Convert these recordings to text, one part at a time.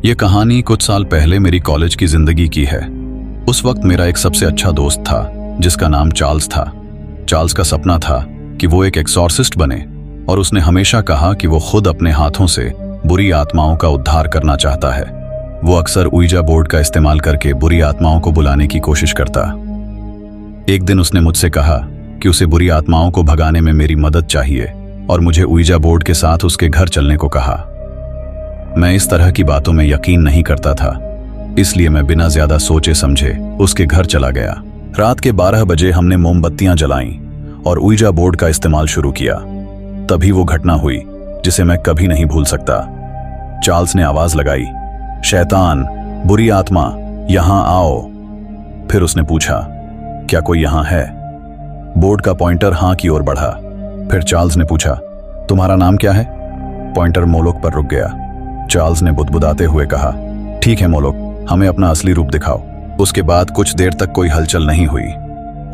ये कहानी कुछ साल पहले मेरी कॉलेज की जिंदगी की है। उस वक्त मेरा एक सबसे अच्छा दोस्त था जिसका नाम चार्ल्स था। चार्ल्स का सपना था कि वो एक एक्सॉर्सिस्ट बने और उसने हमेशा कहा कि वो खुद अपने हाथों से बुरी आत्माओं का उद्धार करना चाहता है। वो अक्सर उइजा बोर्ड का इस्तेमाल करके बुरी आत्माओं को बुलाने की कोशिश करता। एक दिन उसने मुझसे कहा कि उसे बुरी आत्माओं को भगाने में मेरी मदद चाहिए और मुझे उइजा बोर्ड के साथ उसके घर चलने को कहा। मैं इस तरह की बातों में यकीन नहीं करता था, इसलिए मैं बिना ज्यादा सोचे समझे उसके घर चला गया। रात के 12 बजे हमने मोमबत्तियां जलाईं और उइजा बोर्ड का इस्तेमाल शुरू किया। तभी वो घटना हुई जिसे मैं कभी नहीं भूल सकता। चार्ल्स ने आवाज लगाई, शैतान, बुरी आत्मा, यहां आओ। फिर उसने पूछा, क्या कोई यहां है? बोर्ड का पॉइंटर हां की ओर बढ़ा। फिर चार्ल्स ने पूछा, तुम्हारा नाम क्या है? पॉइंटर मोलोक पर रुक गया। चार्ल्स ने बुदबुदाते हुए कहा, ठीक है मोलोक, हमें अपना असली रूप दिखाओ। उसके बाद कुछ देर तक कोई हलचल नहीं हुई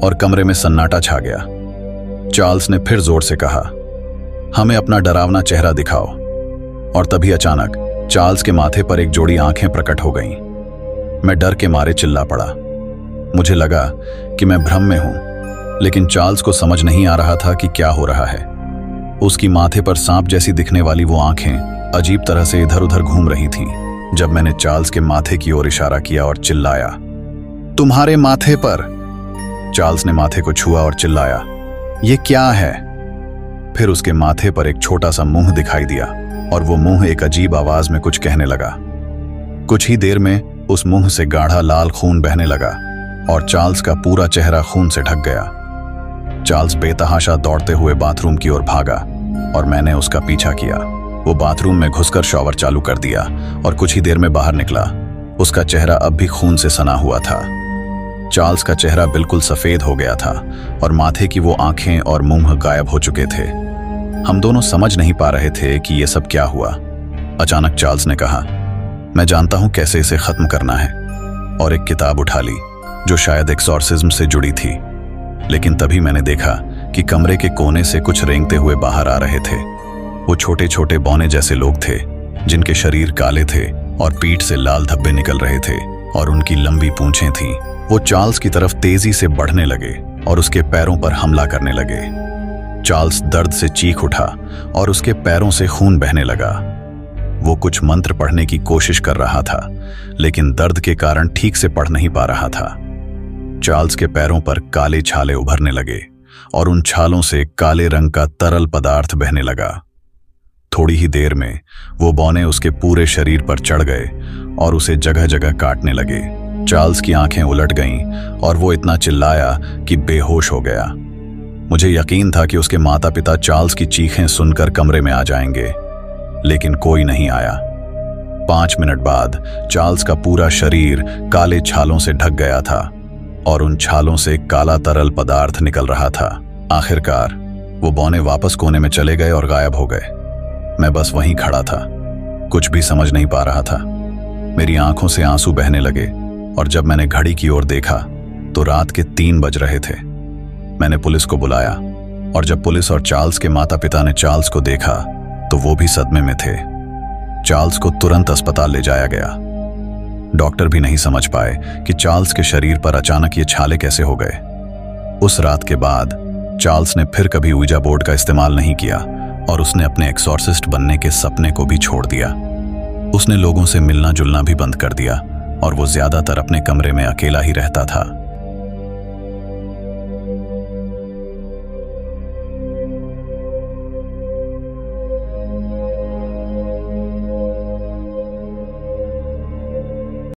और कमरे में सन्नाटा छा गया। चार्ल्स ने फिर जोर से कहा, हमें अपना डरावना चेहरा दिखाओ। और तभी अचानक चार्ल्स के माथे पर एक जोड़ी आंखें प्रकट हो गईं। मैं डर के मारे चिल्ला पड़ा। मुझे लगा कि मैं भ्रम में हूं, लेकिन चार्ल्स को समझ नहीं आ रहा था कि क्या हो रहा है। उसकी माथे पर सांप जैसी दिखने वाली वो आंखें अजीब तरह से इधर उधर घूम रही थीं। जब मैंने चार्ल्स के माथे की ओर इशारा किया और चिल्लाया, तुम्हारे माथे पर। चार्ल्स ने माथे को छुआ और चिल्लाया, ये क्या है? फिर उसके माथे पर एक छोटा सा मुंह दिखाई दिया और वो मुंह एक अजीब आवाज में कुछ कहने लगा। कुछ ही देर में उस मुंह से गाढ़ा लाल खून बहने लगा और चार्ल्स का पूरा चेहरा खून से ढक गया। चार्ल्स बेतहाशा दौड़ते हुए बाथरूम की ओर भागा और मैंने उसका पीछा किया। वो बाथरूम में घुसकर शॉवर चालू कर दिया और कुछ ही देर में बाहर निकला। उसका चेहरा अब भी खून से सना हुआ था। चार्ल्स का चेहरा बिल्कुल सफेद हो गया था और माथे की वो आंखें और मुंह गायब हो चुके थे। हम दोनों समझ नहीं पा रहे थे कि ये सब क्या हुआ। अचानक चार्ल्स ने कहा, मैं जानता हूं कैसे इसे खत्म करना है, और एक किताब उठा ली जो शायद एक्सॉर्सिज्म से जुड़ी थी। लेकिन तभी मैंने देखा कि कमरे के कोने से कुछ रेंगते हुए बाहर आ रहे थे। वो छोटे छोटे बौने जैसे लोग थे जिनके शरीर काले थे और पीठ से लाल धब्बे निकल रहे थे और उनकी लंबी पूंछें थीं। वो चार्ल्स की तरफ तेजी से बढ़ने लगे और उसके पैरों पर हमला करने लगे। चार्ल्स दर्द से चीख उठा और उसके पैरों से खून बहने लगा। वो कुछ मंत्र पढ़ने की कोशिश कर रहा था, लेकिन दर्द के कारण ठीक से पढ़ नहीं पा रहा था। चार्ल्स के पैरों पर काले छाले उभरने लगे और उन छालों से काले रंग का तरल पदार्थ बहने लगा। थोड़ी ही देर में वो बौने उसके पूरे शरीर पर चढ़ गए और उसे जगह जगह काटने लगे। चार्ल्स की आंखें उलट गईं और वो इतना चिल्लाया कि बेहोश हो गया। मुझे यकीन था कि उसके माता पिता चार्ल्स की चीखें सुनकर कमरे में आ जाएंगे, लेकिन कोई नहीं आया। 5 मिनट बाद चार्ल्स का पूरा शरीर काले छालों से ढक गया था और उन छालों से काला तरल पदार्थ निकल रहा था। आखिरकार वो बौने वापस कोने में चले गए और गायब हो गए। मैं बस वहीं खड़ा था, कुछ भी समझ नहीं पा रहा था। मेरी आंखों से आंसू बहने लगे और जब मैंने घड़ी की ओर देखा तो रात के 3 बज रहे थे। मैंने पुलिस को बुलाया और जब पुलिस और चार्ल्स के माता पिता ने चार्ल्स को देखा तो वो भी सदमे में थे। चार्ल्स को तुरंत अस्पताल ले जाया गया। डॉक्टर भी नहीं समझ पाए कि चार्ल्स के शरीर पर अचानक ये छाले कैसे हो गए। उस रात के बाद चार्ल्स ने फिर कभी उइजा बोर्ड का इस्तेमाल नहीं किया और उसने अपने एक्सॉर्सिस्ट बनने के सपने को भी छोड़ दिया। उसने लोगों से मिलना जुलना भी बंद कर दिया और वो ज्यादातर अपने कमरे में अकेला ही रहता था।